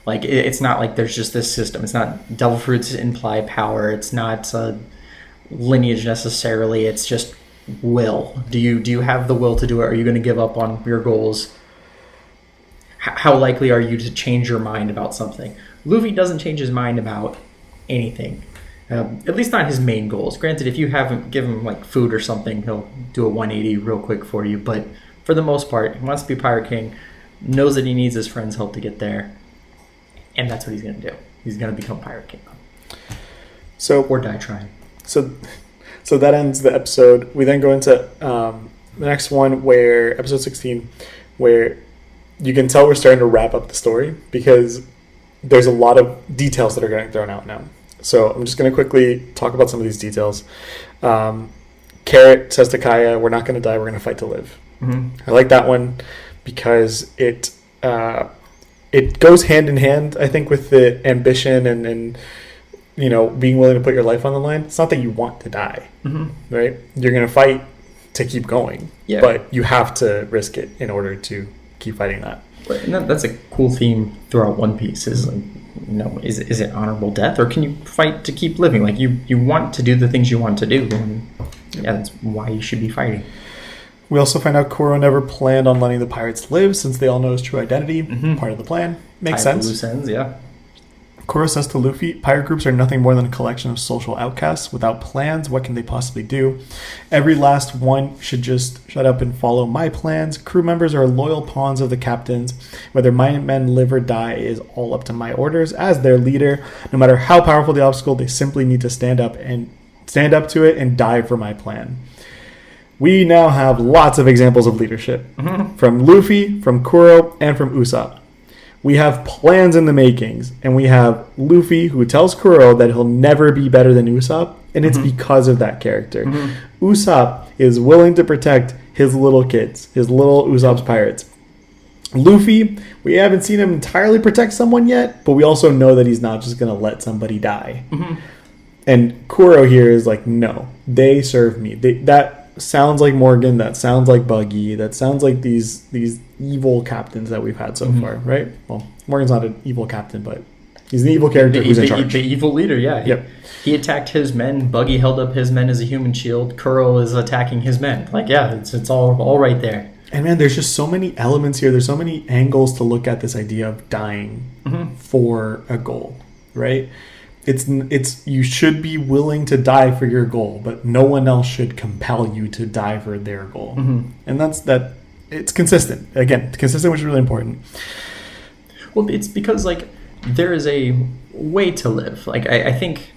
Like, it's not like there's just this system. It's not devil fruits imply power. It's not lineage necessarily. It's just will. Do you have the will to do it? Are you going to give up on your goals? How likely are you to change your mind about something? Luffy doesn't change his mind about anything. At least not his main goals. Granted, if you haven't given him like food or something, he'll do a 180 real quick for you. But for the most part, he wants to be Pirate King, knows that he needs his friend's help to get there, and that's what he's going to do. He's going to become Pirate King. Or die trying. So that ends the episode. We then go into the next one, where episode 16, where you can tell we're starting to wrap up the story because there's a lot of details that are getting thrown out now. So I'm just going to quickly talk about some of these details. Carrot says to Kaya, we're not going to die, we're going to fight to live. Mm-hmm. I like that one because it goes hand in hand, I think, with the ambition and you know, being willing to put your life on the line. It's not that you want to die, right? You're going to fight to keep going, but you have to risk it in order to keep fighting that. And that's a cool theme throughout One Piece is like, you know, is it honorable death, or can you fight to keep living? Like you want to do the things you want to do, and that's why you should be fighting. We also find out Kuro never planned on letting the pirates live since they all know his true identity. Part of the plan. Makes sense. Loose ends, yeah. Kuro says to Luffy, pirate groups are nothing more than a collection of social outcasts. Without plans, what can they possibly do? Every last one should just shut up and follow my plans. Crew members are loyal pawns of the captains. Whether my men live or die is all up to my orders. As their leader, no matter how powerful the obstacle, they simply need to stand up to it and die for my plan. We now have lots of examples of leadership. From Luffy, from Kuro, and from Usopp. We have plans in the makings, and we have Luffy who tells Kuro that he'll never be better than Usopp, and it's because of that character. Usopp is willing to protect his little kids, his little Usopp's pirates. Luffy, we haven't seen him entirely protect someone yet, but we also know that he's not just going to let somebody die. And Kuro here is like, no, they serve me. That sounds like Morgan, that sounds like Buggy, that sounds like these evil captains that we've had so far, right? Well, Morgan's not an evil captain, but he's an evil character who's in charge. The evil leader, yeah. He attacked his men. Buggy held up his men as a human shield. Kuro is attacking his men. Like, yeah, it's all right there. And man, there's just so many elements here. There's so many angles to look at this idea of dying for a goal, right? It's you should be willing to die for your goal, but no one else should compel you to die for their goal. And that it's consistent. Again, consistent, which is really important. Well, it's because like there is a way to live. Like I think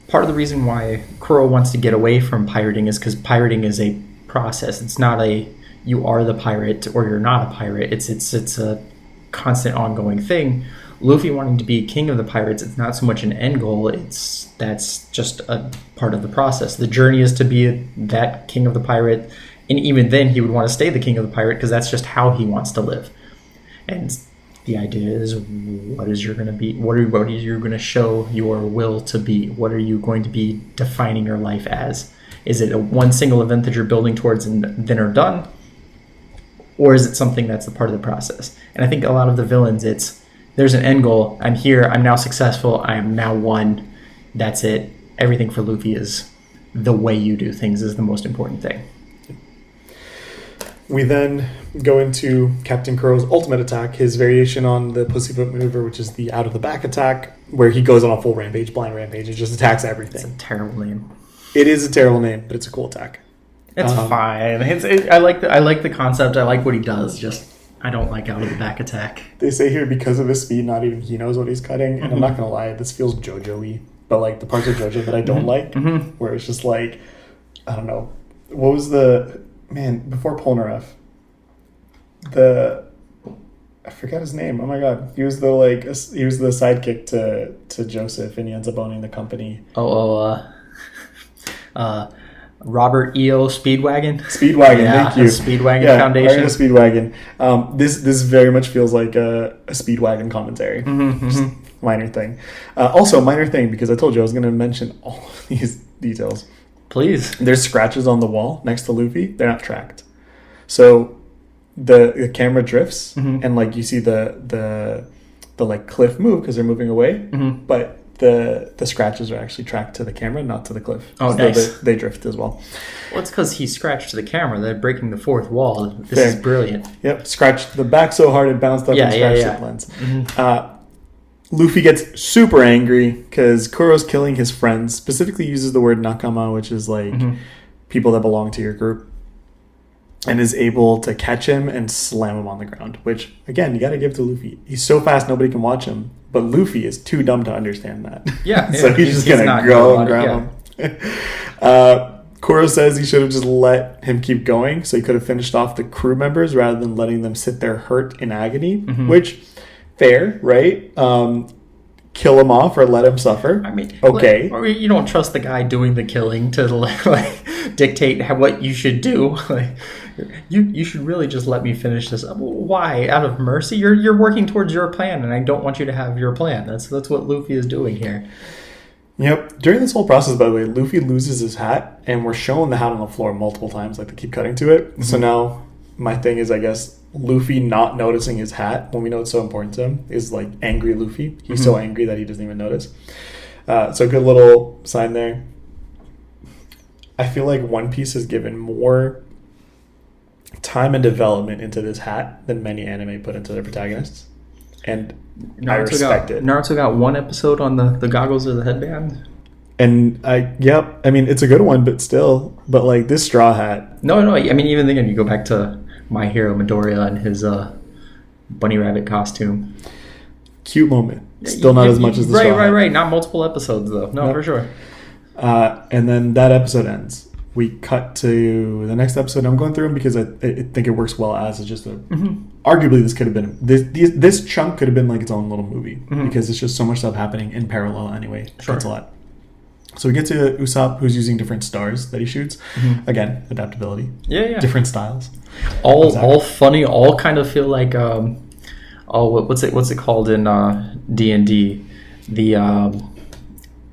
part of the reason why Kuro wants to get away from pirating is because pirating is a process. It's not a you are the pirate or you're not a pirate. It's a constant ongoing thing. Luffy wanting to be king of the pirates, it's not so much an end goal, that's just a part of the process. The journey is to be that king of the pirate, and even then he would want to stay the king of the pirate because that's just how he wants to live. And the idea is, what is you going to be? What are you going to show your will to be? What are you going to be defining your life as? Is it a one single event that you're building towards and then are done? Or is it something that's a part of the process? And I think a lot of the villains, there's an end goal. I'm here. I'm now successful. I am now won. That's it. Everything for Luffy is the way you do things is the most important thing. We then go into Captain Kuro's ultimate attack, his variation on the pussyfoot maneuver, which is the out of the back attack, where he goes on a full rampage, blind rampage, and just attacks everything. It's a terrible name. It is a terrible name, but it's a cool attack. It's fine. I like the concept. I like what he does. Just I don't like out of the back attack. They say here because of his speed, not even he knows what he's cutting. And I'm not gonna lie, this feels JoJo-y, but like the parts of JoJo that I don't like, where it's just like, I don't know, what was the man before Polnareff? I forgot his name. Oh my god, he was the sidekick to Joseph, and he ends up owning the company. Robert E.O. Speedwagon. Speedwagon, thank you. Speedwagon Foundation. Speedwagon. This very much feels like a Speedwagon commentary. Just minor thing. Also, minor thing, because I told you I was going to mention all of these details. Please. There's scratches on the wall next to Luffy. They're not tracked. So the camera drifts, and like you see the like cliff move because they're moving away, but the scratches are actually tracked to the camera, not to the cliff. Oh, so nice. They drift as well. Well, it's because he scratched the camera. They're breaking the fourth wall. This is brilliant. Yep, scratched the back so hard it bounced up and scratched the lens. Luffy gets super angry because Kuro's killing his friends. Specifically uses the word nakama, which is like people that belong to your group, and is able to catch him and slam him on the ground, which, again, you got to give to Luffy. He's so fast, nobody can watch him. But Luffy is too dumb to understand that. Yeah. So he's just going to go and grab him. Kuro says he should have just let him keep going, so he could have finished off the crew members rather than letting them sit there hurt in agony, which, fair, right? Kill him off or let him suffer. I mean, okay. Or you don't trust the guy doing the killing to like dictate what you should do. Like, you should really just let me finish this. Why? Out of mercy? You're working towards your plan, and I don't want you to have your plan. That's what Luffy is doing here. Yep. During this whole process, by the way, Luffy loses his hat, and we're showing the hat on the floor multiple times. Like, they keep cutting to it. So now my thing is, I guess, Luffy not noticing his hat when we know it's so important to him is like angry Luffy. He's so angry that he doesn't even notice. So good little sign there. I feel like One Piece has given more time and development into this hat than many anime put into their protagonists. And I respect it. Naruto got one episode on the goggles or the headband. And I mean, it's a good one, but still. But like this straw hat. No, I mean, even thinking you go back to My Hero Midoriya and his bunny rabbit costume. Cute moment. Still not as much as the straw hat. Right. Not multiple episodes, though. No, for sure. And then that episode ends. We cut to the next episode. I'm going through them because I think it works well as just a... Arguably, this could have been... This chunk could have been like its own little movie because it's just so much stuff happening in parallel anyway. Sure. That's a lot. So we get to Usopp, who's using different stars that he shoots. Again, adaptability. Yeah. Different styles. All funny. All kind of feel like... what's it called in D&D? The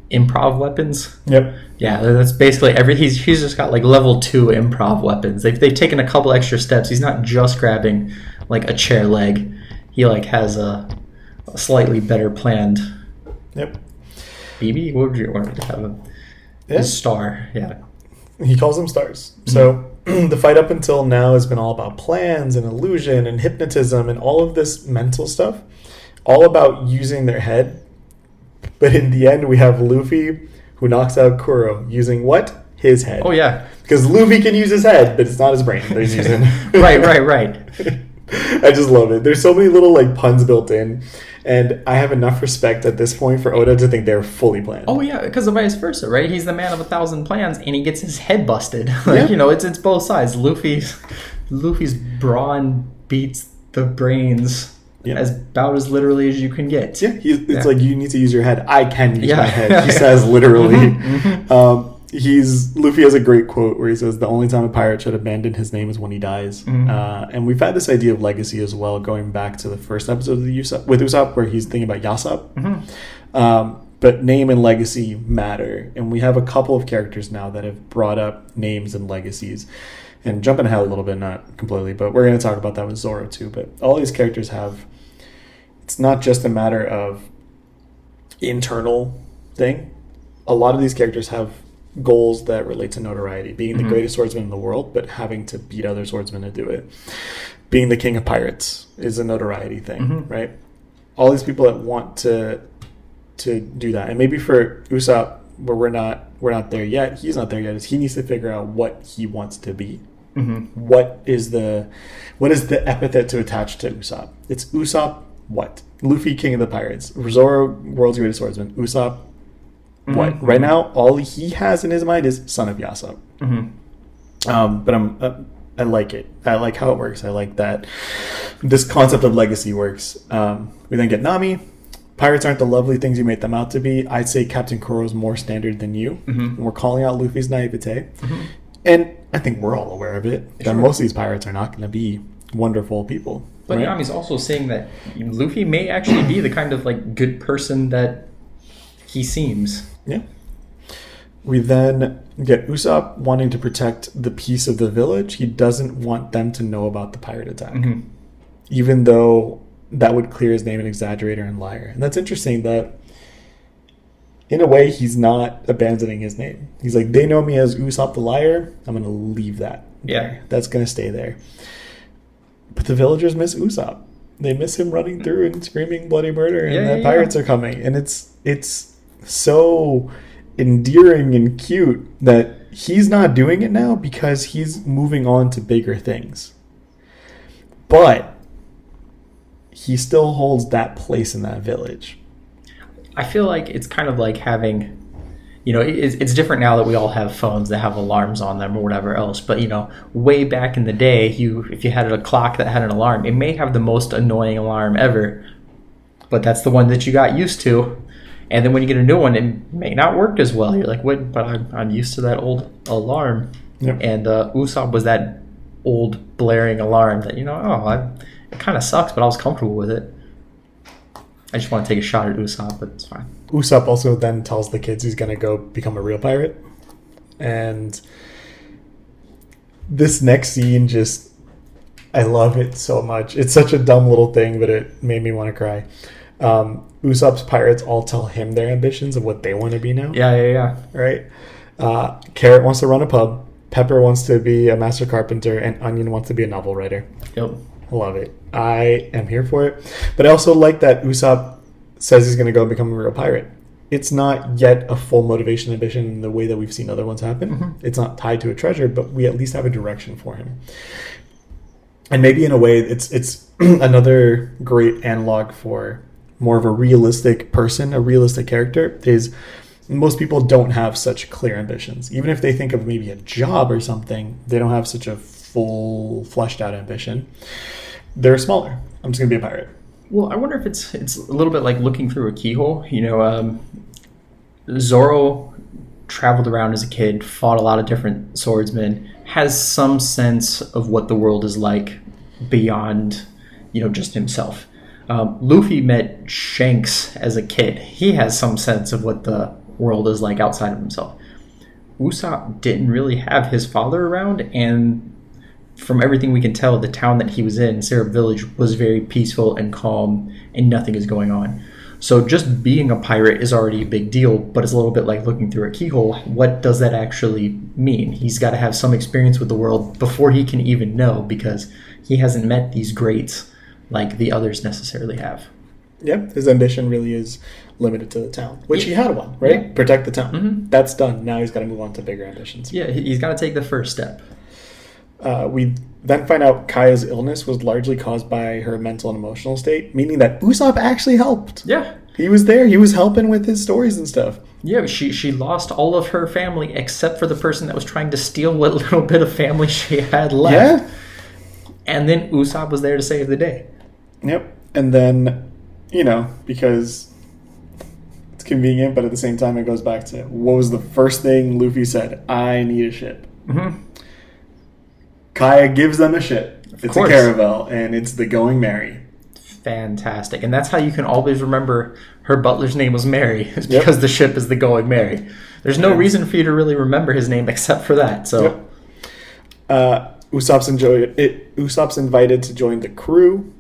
improv weapons. Yep. Yeah, that's basically he's just got like level 2 improv weapons. They've taken a couple extra steps. He's not just grabbing like a chair leg. He like has a slightly better planned. Yep. BB? What would you want to have him? Yeah. His star. Yeah. He calls them stars. So the fight up until now has been all about plans and illusion and hypnotism and all of this mental stuff. All about using their head. But in the end, we have Luffy, who knocks out Kuro, using what? His head. Oh, yeah. Because Luffy can use his head, but it's not his brain that he's using. Right. I just love it. There's so many little like puns built in, and I have enough respect at this point for Oda to think they're fully planned. Oh, yeah, because of vice versa, right? He's the man of 1,000 plans, and he gets his head busted. Like, you know, it's both sides. Luffy's brawn beats the brains. Yeah. As about as literally as you can get. Yeah, it's like you need to use your head. I can use my head. He says literally. Luffy has a great quote where he says, "The only time a pirate should abandon his name is when he dies." And we've had this idea of legacy as well, going back to the first episode of with Usopp, where he's thinking about Yasopp. But name and legacy matter, and we have a couple of characters now that have brought up names and legacies. And jumping ahead a little bit, not completely, but we're going to talk about that with Zoro too. But all these characters have... It's not just a matter of internal thing. A lot of these characters have goals that relate to notoriety. Being the greatest swordsman in the world, but having to beat other swordsmen to do it. Being the king of pirates is a notoriety thing, right? All these people that want to do that. And maybe for Usopp, where we're not there yet, he's not there yet, is he needs to figure out what he wants to be. What is the epithet to attach to Usopp? It's Usopp what? Luffy, king of the pirates. Zoro, world's greatest swordsman. Usopp, what? Right now, all he has in his mind is son of Yasopp. But I like it. I like how it works. I like that this concept of legacy works. We then get Nami. Pirates aren't the lovely things you make them out to be. I'd say Captain Kuro's more standard than you. And we're calling out Luffy's naivete. And I think we're all aware of it. That most of these pirates are not going to be wonderful people. But Nami's also saying that Luffy may actually be the kind of like good person that he seems. Yeah. We then get Usopp wanting to protect the peace of the village. He doesn't want them to know about the pirate attack. Even though that would clear his name an exaggerator and liar. And that's interesting that in a way he's not abandoning his name. He's like, they know me as Usopp the liar. I'm going to leave that. Yeah. That's going to stay there. But the villagers miss Usopp. They miss him running through and screaming bloody murder and that pirates are coming. And it's so endearing and cute that he's not doing it now because he's moving on to bigger things. But he still holds that place in that village. I feel like it's kind of like having, it's different now that we all have phones that have alarms on them or whatever else. But, way back in the day, if you had a clock that had an alarm, it may have the most annoying alarm ever. But that's the one that you got used to. And then when you get a new one, it may not work as well. You're like, what? But I'm used to that old alarm. Yep. And Usopp was that old blaring alarm that, it kind of sucks, but I was comfortable with it. I just want to take a shot at Usopp, but it's fine. Usopp also then tells the kids he's going to go become a real pirate. And this next scene I love it so much. It's such a dumb little thing, but it made me want to cry. Usopp's pirates all tell him their ambitions of what they want to be now. Yeah. Right? Carrot wants to run a pub. Pepper wants to be a master carpenter. And Onion wants to be a novel writer. Yep. Love it. I am here for it. But I also like that Usopp says he's going to go and become a real pirate. It's not yet a full motivation ambition in the way that we've seen other ones happen. It's not tied to a treasure, but we at least have a direction for him. And maybe in a way, it's another great analog for more of a realistic person, a realistic character, is most people don't have such clear ambitions. Even if they think of maybe a job or something, they don't have such a full, fleshed out ambition. They're smaller. I'm just going to be a pirate. Well, I wonder if it's a little bit like looking through a keyhole. Zoro traveled around as a kid, fought a lot of different swordsmen, has some sense of what the world is like beyond, just himself. Luffy met Shanks as a kid. He has some sense of what the world is like outside of himself. Usopp didn't really have his father around, and from everything we can tell, the town that he was in, Syrup Village, was very peaceful and calm, and nothing is going on. So just being a pirate is already a big deal, but it's a little bit like looking through a keyhole. What does that actually mean? He's got to have some experience with the world before he can even know, because he hasn't met these greats like the others necessarily have. Yeah, his ambition really is limited to the town, which he had one, right? Yeah. Protect the town. That's done. Now he's got to move on to bigger ambitions. Yeah, he's got to take the first step. We then find out Kaya's illness was largely caused by her mental and emotional state, meaning that Usopp actually helped. Yeah. He was there. He was helping with his stories and stuff. Yeah, she lost all of her family except for the person that was trying to steal what little bit of family she had left. Yeah. And then Usopp was there to save the day. Yep. And then, because it's convenient, but at the same time it goes back to what was the first thing Luffy said? I need a ship. Kaya gives them a ship. It's a caravel, and it's the Going Merry. Fantastic. And that's how you can always remember her butler's name was Mary, is because the ship is the Going Merry. There's no reason for you to really remember his name except for that. So, Usopp's invited to join the crew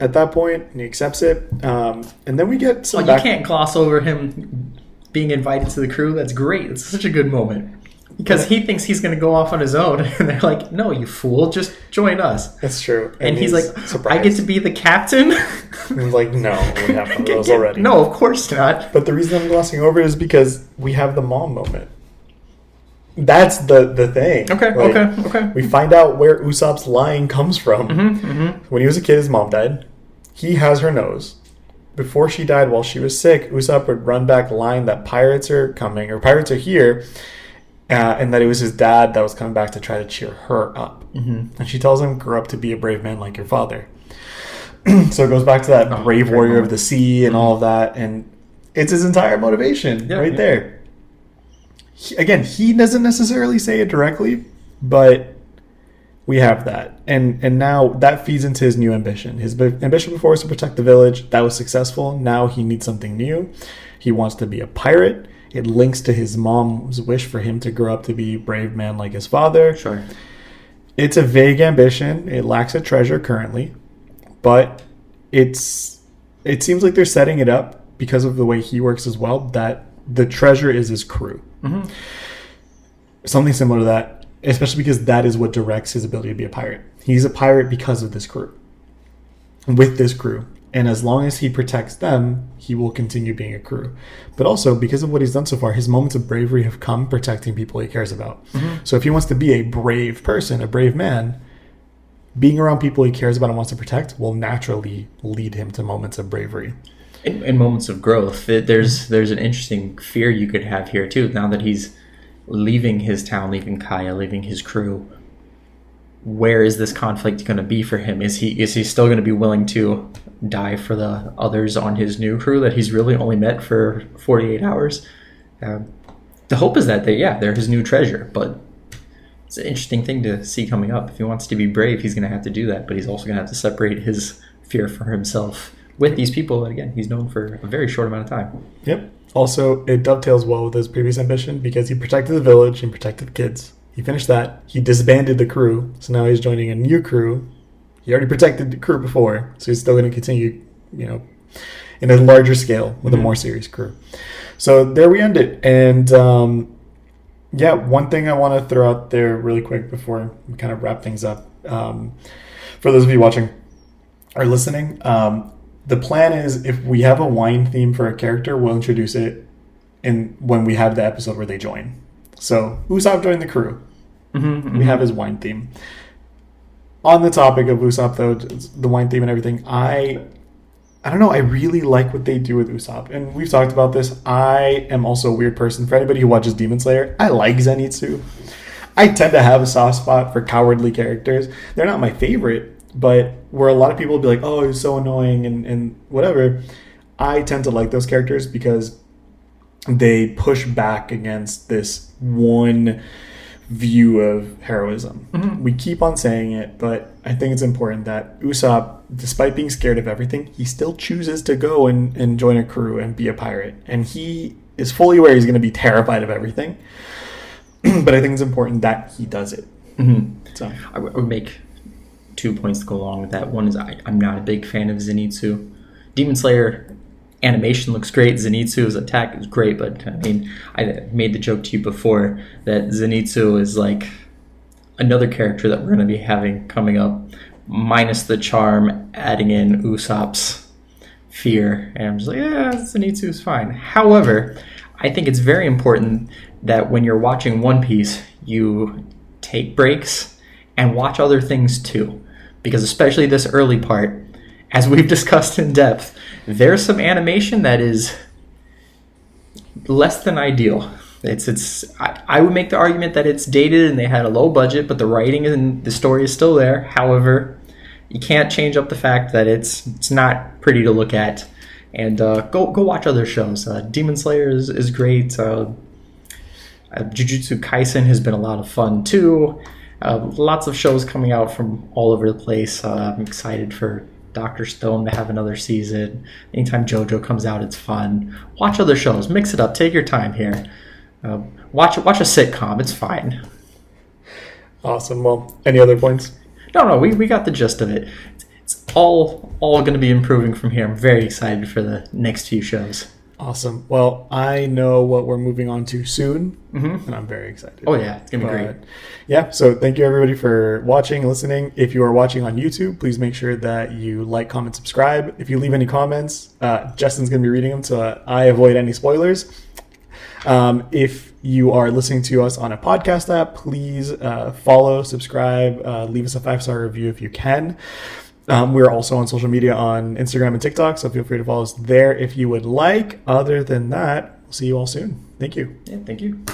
at that point, and he accepts it. And then we get some. You can't gloss over him being invited to the crew. That's great. It's such a good moment. Because he thinks he's going to go off on his own. And they're like, no, you fool. Just join us. That's true. And he's like, surprised. I get to be the captain? And he's like, no, we have one of those already. No, of course not. But the reason I'm glossing over it is because we have the mom moment. That's the thing. Okay. We find out where Usopp's lying comes from. When he was a kid, his mom died. He has her nose. Before she died, while she was sick, Usopp would run back lying that pirates are coming, or pirates are here. and that it was his dad that was coming back to try to cheer her up. And she tells him, grow up to be a brave man like your father. So it goes back to that brave warrior of the sea and all of that, and it's his entire motivation there. He doesn't necessarily say it directly, but we have that. And now that feeds into his new ambition. His ambition before was to protect the village. That was successful. Now he needs something new. He wants to be a pirate. It links to his mom's wish for him to grow up to be a brave man like his father. Sure. It's a vague ambition. It lacks a treasure currently. But it seems like they're setting it up because of the way he works as well, that the treasure is his crew. Something similar to that, especially because that is what directs his ability to be a pirate. He's a pirate because of this crew. With this crew. And as long as he protects them, he will continue being a crew. But also, because of what he's done so far, his moments of bravery have come protecting people he cares about. So if he wants to be a brave person, a brave man, being around people he cares about and wants to protect will naturally lead him to moments of bravery. In moments of growth, there's an interesting fear you could have here too. Now that he's leaving his town, leaving Kaya, leaving his crew, where is this conflict going to be for him? Is he still going to be willing to die for the others on his new crew that he's really only met for 48 hours? The hope is that they're his new treasure, but it's an interesting thing to see coming up. If he wants to be brave, he's going to have to do that, but he's also going to have to separate his fear for himself with these people that, again, he's known for a very short amount of time. Yep. Also, it dovetails well with his previous ambition because he protected the village and protected the kids. He finished that. He disbanded the crew, so now he's joining a new crew. He already protected the crew before, so he's still going to continue, in a larger scale with a more serious crew. So there we end it. And one thing I want to throw out there really quick before we kind of wrap things up. For those of you watching or listening, the plan is if we have a wine theme for a character, we'll introduce it when we have the episode where they join. So Usopp joined the crew. We have his wine theme. On the topic of Usopp, though, the wine theme and everything, I don't know. I really like what they do with Usopp. And we've talked about this. I am also a weird person. For anybody who watches Demon Slayer, I like Zenitsu. I tend to have a soft spot for cowardly characters. They're not my favorite, but where a lot of people will be like, oh, he's so annoying and whatever, I tend to like those characters because they push back against this one view of heroism. We keep on saying it, but I think it's important that Usopp, despite being scared of everything, he still chooses to go and join a crew and be a pirate. And he is fully aware he's going to be terrified of everything. But I think it's important that he does it. So I would make 2 points to go along with that. One is I'm not a big fan of Zenitsu. Demon Slayer animation looks great. Zenitsu's attack is great, but I mean, I made the joke to you before that Zenitsu is like another character that we're going to be having coming up, minus the charm, adding in Usopp's fear. And I'm just like, Zenitsu's fine. However, I think it's very important that when you're watching One Piece, you take breaks and watch other things too. Because especially this early part, as we've discussed in depth, there's some animation that is less than ideal. I would make the argument that it's dated and they had a low budget, but the writing and the story is still there. However, you can't change up the fact that it's not pretty to look at. And go watch other shows. Demon Slayer is great. Jujutsu Kaisen has been a lot of fun too. Lots of shows coming out from all over the place. I'm excited for Dr. Stone to have another season. Anytime JoJo comes out, it's fun. Watch other shows. Mix it up. Take your time here. Watch a sitcom. It's fine. Awesome. Well, any other points? No. We got the gist of it. It's all going to be improving from here. I'm very excited for the next few shows. Awesome. Well, I know what we're moving on to soon, and I'm very excited. Oh, yeah. It's going to be great. Yeah, so thank you, everybody, for watching and listening. If you are watching on YouTube, please make sure that you like, comment, subscribe. If you leave any comments, Justin's going to be reading them, so I avoid any spoilers. If you are listening to us on a podcast app, please follow, subscribe, leave us a 5-star review if you can. We're also on social media on Instagram and TikTok, so feel free to follow us there if you would like. Other than that, we'll see you all soon. Thank you. Yeah, thank you.